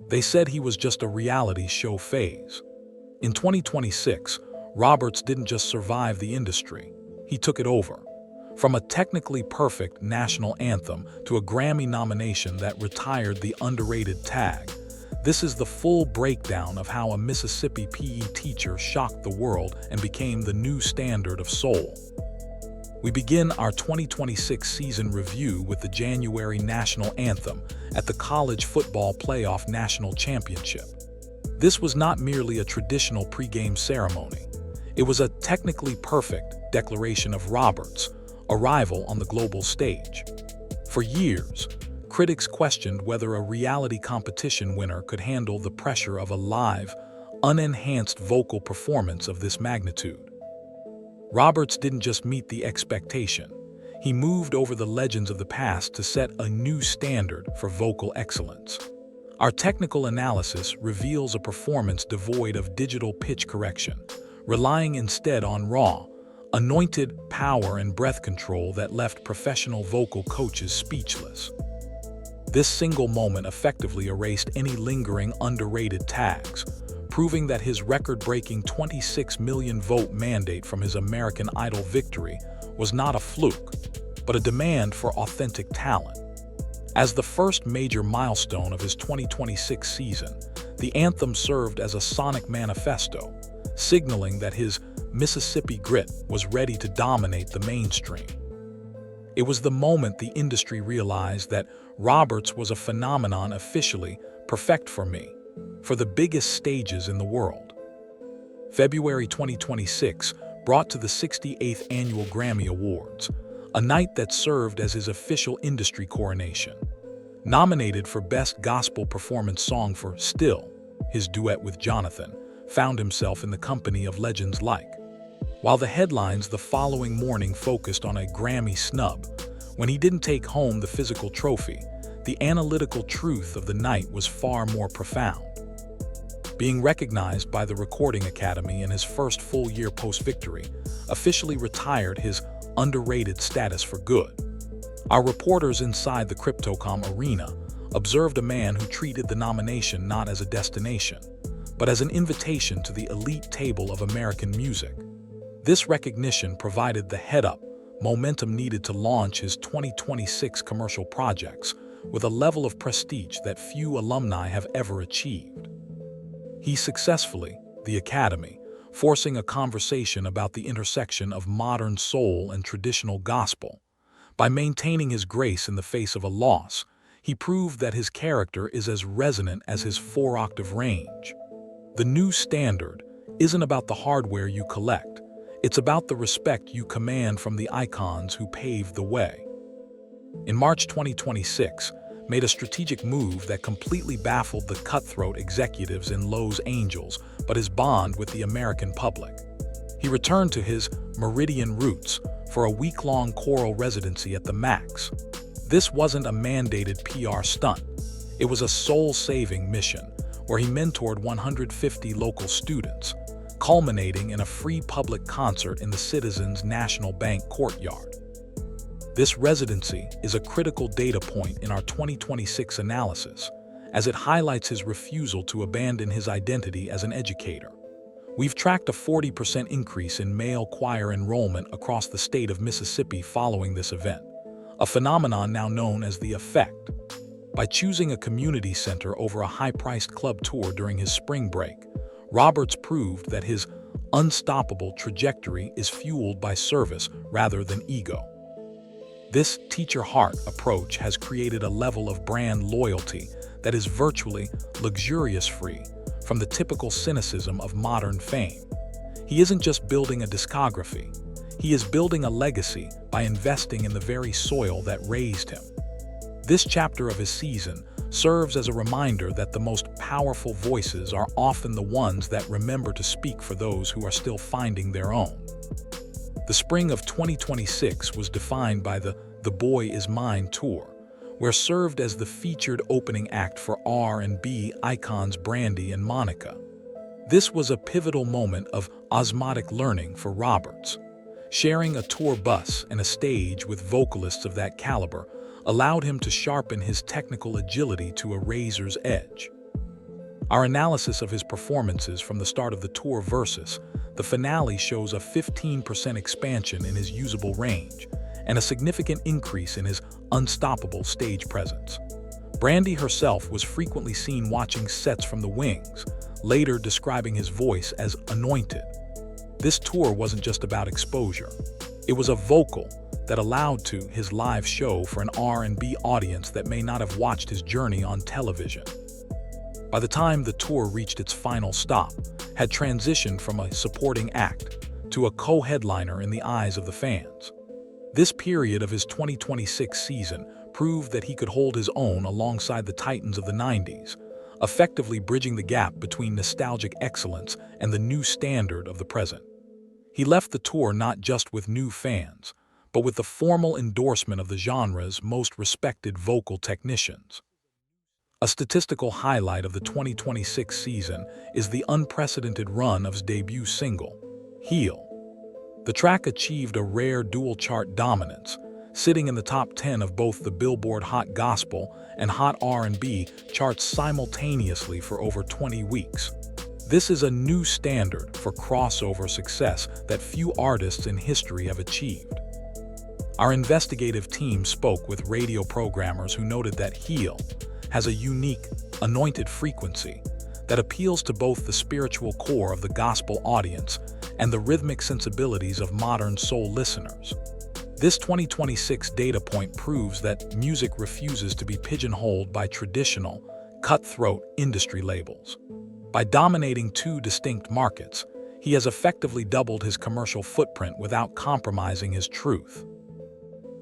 They said he was just a reality show phase. In 2026, Roberts didn't just survive the industry, he took it over. From a technically perfect national anthem to a Grammy nomination that retired the underrated tag, this is the full breakdown of how a Mississippi PE teacher shocked the world and became the new standard of soul. We begin our 2026 season review with the January national anthem at the College Football Playoff National Championship. This was not merely a traditional pregame ceremony. It was a technically perfect declaration of Roberts' arrival on the global stage. For years, critics questioned whether a reality competition winner could handle the pressure of a live, unenhanced vocal performance of this magnitude. Roberts didn't just meet the expectation, he moved over the legends of the past to set a new standard for vocal excellence. Our technical analysis reveals a performance devoid of digital pitch correction, relying instead on raw, anointed power and breath control that left professional vocal coaches speechless. This single moment effectively erased any lingering underrated tags, proving that his record-breaking 26 million vote mandate from his American Idol victory was not a fluke, but a demand for authentic talent. As the first major milestone of his 2026 season, the anthem served as a sonic manifesto, signaling that his Mississippi grit was ready to dominate the mainstream. It was the moment the industry realized that Roberts was a phenomenon officially perfect for me, for the biggest stages in the world. February 2026 brought to the 68th Annual Grammy Awards, a night that served as his official industry coronation. Nominated for Best Gospel Performance Song for Still, his duet with Jonathan found himself in the company of legends like. While the headlines the following morning focused on a Grammy snub, when he didn't take home the physical trophy, the analytical truth of the night was far more profound. Being recognized by the Recording Academy in his first full year post-victory, officially retired his underrated status for good. Our reporters inside the Crypto.com arena observed a man who treated the nomination not as a destination, but as an invitation to the elite table of American music. This recognition provided the head-up momentum needed to launch his 2026 commercial projects with a level of prestige that few alumni have ever achieved. He successfully, the Academy, forcing a conversation about the intersection of modern soul and traditional gospel. By maintaining his grace in the face of a loss, he proved that his character is as resonant as his 4-octave range. The new standard isn't about the hardware you collect, it's about the respect you command from the icons who paved the way. In March 2026, made a strategic move that completely baffled the cutthroat executives in Los Angeles, but his bond with the American public. He returned to his Meridian roots for a week-long choral residency at the Max. This wasn't a mandated PR stunt. It was a soul-saving mission where he mentored 150 local students, culminating in a free public concert in the Citizens National Bank courtyard. This residency is a critical data point in our 2026 analysis, as it highlights his refusal to abandon his identity as an educator. We've tracked a 40% increase in male choir enrollment across the state of Mississippi following this event, a phenomenon now known as the Effect. By choosing a community center over a high-priced club tour during his spring break, Roberts proved that his unstoppable trajectory is fueled by service rather than ego. This teacher heart approach has created a level of brand loyalty that is virtually luxurious-free from the typical cynicism of modern fame. He isn't just building a discography, he is building a legacy by investing in the very soil that raised him. This chapter of his season serves as a reminder that the most powerful voices are often the ones that remember to speak for those who are still finding their own. The spring of 2026 was defined by the Boy Is Mine tour, where served as the featured opening act for R&B icons Brandy and Monica. This was a pivotal moment of osmotic learning for Roberts. Sharing a tour bus and a stage with vocalists of that caliber allowed him to sharpen his technical agility to a razor's edge. Our analysis of his performances from the start of the tour versus the finale shows a 15% expansion in his usable range and a significant increase in his unstoppable stage presence. Brandy herself was frequently seen watching sets from the wings, later describing his voice as anointed. This tour wasn't just about exposure. It was a vocal that allowed to his live show for an R&B audience that may not have watched his journey on television. By the time the tour reached its final stop, had transitioned from a supporting act to a co-headliner in the eyes of the fans. This period of his 2026 season proved that he could hold his own alongside the titans of the 90s, effectively bridging the gap between nostalgic excellence and the new standard of the present. He left the tour not just with new fans, but with the formal endorsement of the genre's most respected vocal technicians. A statistical highlight of the 2026 season is the unprecedented run of his debut single, Heal. The track achieved a rare dual-chart dominance, sitting in the top 10 of both the Billboard Hot Gospel and Hot R&B charts simultaneously for over 20 weeks. This is a new standard for crossover success that few artists in history have achieved. Our investigative team spoke with radio programmers who noted that Heal has a unique, anointed frequency that appeals to both the spiritual core of the gospel audience and the rhythmic sensibilities of modern soul listeners. This 2026 data point proves that music refuses to be pigeonholed by traditional, cutthroat industry labels. By dominating two distinct markets, he has effectively doubled his commercial footprint without compromising his truth.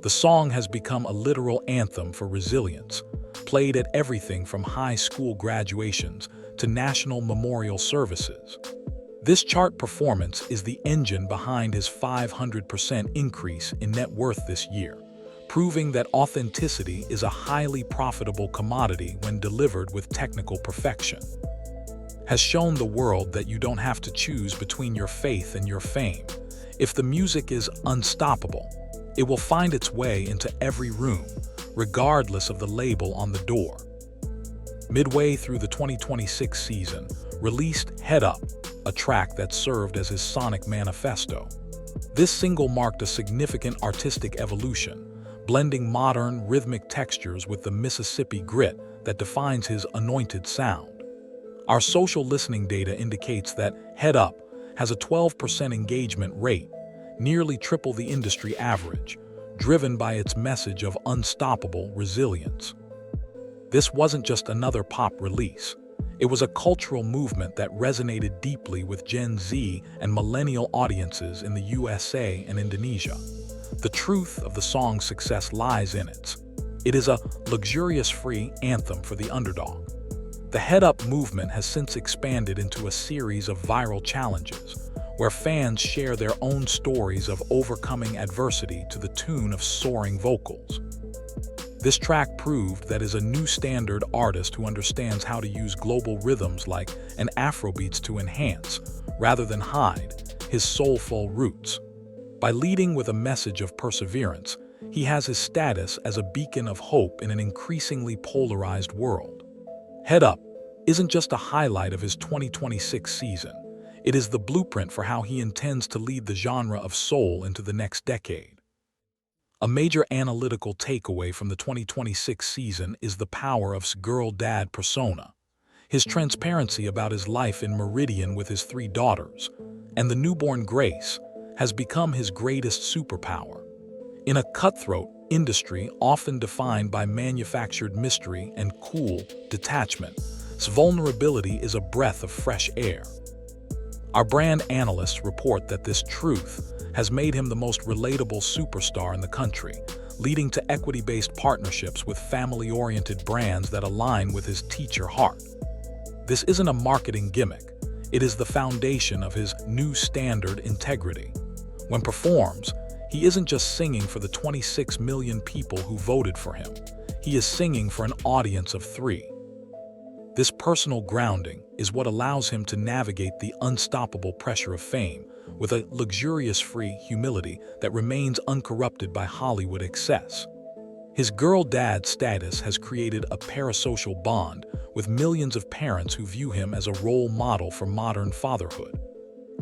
The song has become a literal anthem for resilience, played at everything from high school graduations to national memorial services. This chart performance is the engine behind his 500% increase in net worth this year, proving that authenticity is a highly profitable commodity when delivered with technical perfection. Has shown the world that you don't have to choose between your faith and your fame. If the music is unstoppable, it will find its way into every room, regardless of the label on the door. Midway through the 2026 season, released Head Up, a track that served as his sonic manifesto. This single marked a significant artistic evolution, blending modern rhythmic textures with the Mississippi grit that defines his anointed sound. Our social listening data indicates that Head Up has a 12% engagement rate, nearly triple the industry average, driven by its message of unstoppable resilience. This wasn't just another pop release. It was a cultural movement that resonated deeply with Gen Z and millennial audiences in the USA and Indonesia. The truth of the song's success lies in it is a luxurious free anthem for the underdog. The Head Up movement has since expanded into a series of viral challenges, where fans share their own stories of overcoming adversity to the tune of soaring vocals. This track proved that is a new standard artist who understands how to use global rhythms like an Afrobeats to enhance, rather than hide, his soulful roots. By leading with a message of perseverance, he has his status as a beacon of hope in an increasingly polarized world. Head Up isn't just a highlight of his 2026 season. It is the blueprint for how he intends to lead the genre of soul into the next decade. A major analytical takeaway from the 2026 season is the power of girl dad persona. His transparency about his life in Meridian with his 3 daughters and the newborn Grace has become his greatest superpower. In a cutthroat industry often defined by manufactured mystery and cool detachment, his vulnerability is a breath of fresh air. Our brand analysts report that this truth has made him the most relatable superstar in the country, leading to equity-based partnerships with family-oriented brands that align with his teacher heart. This isn't a marketing gimmick. It is the foundation of his new standard integrity. When performs, he isn't just singing for the 26 million people who voted for him. He is singing for an audience of 3. This personal grounding is what allows him to navigate the unstoppable pressure of fame with a luxurious free humility that remains uncorrupted by Hollywood excess. His girl-dad status has created a parasocial bond with millions of parents who view him as a role model for modern fatherhood.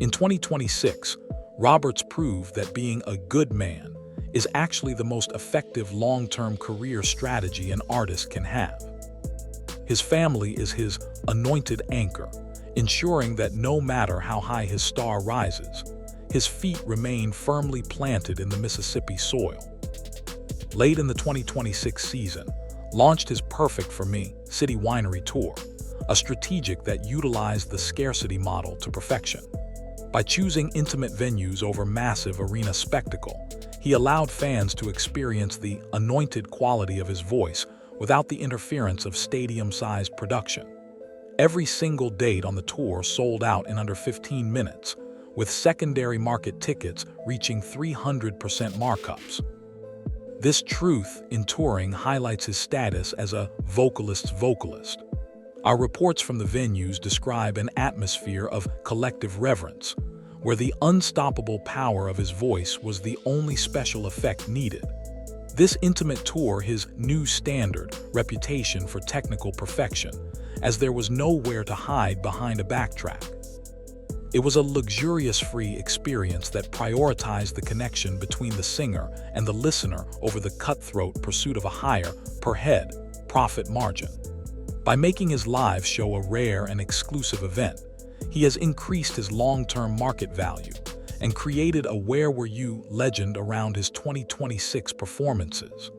In 2026, Roberts proved that being a good man is actually the most effective long-term career strategy an artist can have. His family is his anointed anchor, ensuring that no matter how high his star rises, his feet remain firmly planted in the Mississippi soil. Late in the 2026 season, launched his Perfect for Me City Winery Tour, a strategic that utilized the scarcity model to perfection. By choosing intimate venues over massive arena spectacle, he allowed fans to experience the anointed quality of his voice without the interference of stadium-sized production. Every single date on the tour sold out in under 15 minutes, with secondary market tickets reaching 300% markups. This truth in touring highlights his status as a vocalist's vocalist. Our reports from the venues describe an atmosphere of collective reverence, where the unstoppable power of his voice was the only special effect needed. This intimate tour his new standard reputation for technical perfection, as there was nowhere to hide behind a backtrack. It was a luxurious free experience that prioritized the connection between the singer and the listener over the cutthroat pursuit of a higher, per-head, profit margin. By making his live show a rare and exclusive event, he has increased his long-term market value and created a "Where Were You" legend around his 2026 performances.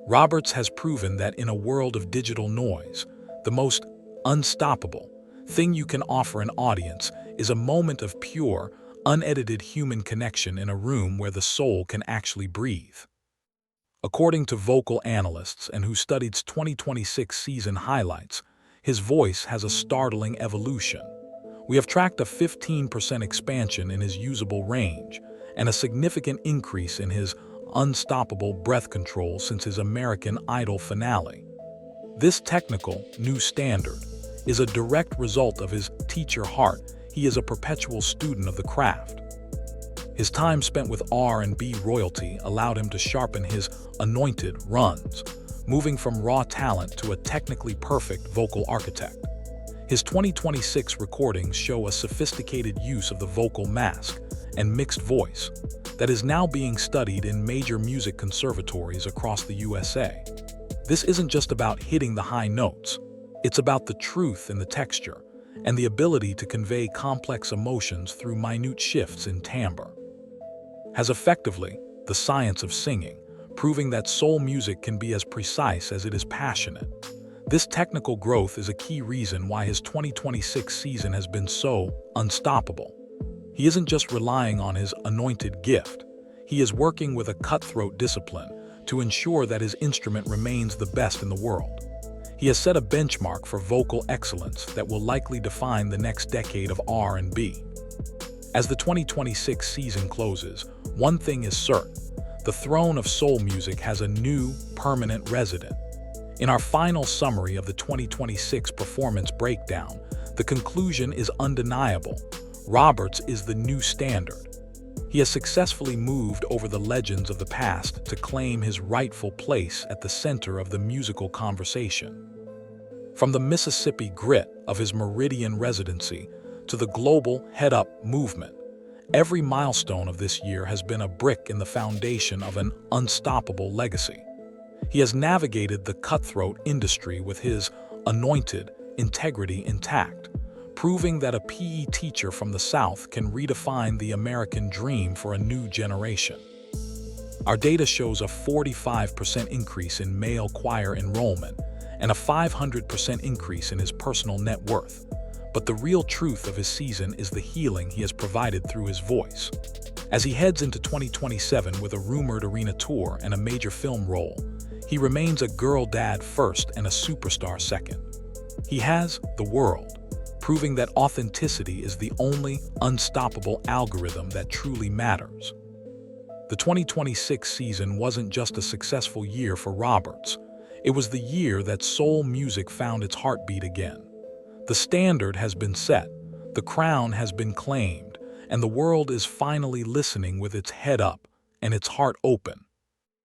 Roberts has proven that in a world of digital noise, the most unstoppable thing you can offer an audience is a moment of pure, unedited human connection in a room where the soul can actually breathe. According to vocal analysts and who studied 2026 season highlights, his voice has a startling evolution. We have tracked a 15% expansion in his usable range and a significant increase in his unstoppable breath control since his American Idol finale. This technical new standard is a direct result of his teacher heart. He is a perpetual student of the craft. His time spent with R&B royalty allowed him to sharpen his anointed runs, moving from raw talent to a technically perfect vocal architect. His 2026 recordings show a sophisticated use of the vocal mask and mixed voice that is now being studied in major music conservatories across the USA. This isn't just about hitting the high notes. It's about the truth in the texture and the ability to convey complex emotions through minute shifts in timbre. Has effectively the science of singing, proving that soul music can be as precise as it is passionate. This technical growth is a key reason why his 2026 season has been so unstoppable. He isn't just relying on his anointed gift. He is working with a cutthroat discipline to ensure that his instrument remains the best in the world. He has set a benchmark for vocal excellence that will likely define the next decade of R&B. As the 2026 season closes, one thing is certain: the throne of soul music has a new, permanent resident. In our final summary of the 2026 performance breakdown, the conclusion is undeniable. Roberts is the new standard. He has successfully moved over the legends of the past to claim his rightful place at the center of the musical conversation. From the Mississippi grit of his Meridian residency to the global Head Up movement, every milestone of this year has been a brick in the foundation of an unstoppable legacy. He has navigated the cutthroat industry with his anointed integrity intact, proving that a PE teacher from the South can redefine the American dream for a new generation. Our data shows a 45% increase in male choir enrollment and a 500% increase in his personal net worth. But the real truth of his season is the healing he has provided through his voice. As he heads into 2027 with a rumored arena tour and a major film role, he remains a girl dad first and a superstar second. He has the world, proving that authenticity is the only unstoppable algorithm that truly matters. The 2026 season wasn't just a successful year for Roberts. It was the year that soul music found its heartbeat again. The standard has been set, the crown has been claimed, and the world is finally listening with its head up and its heart open.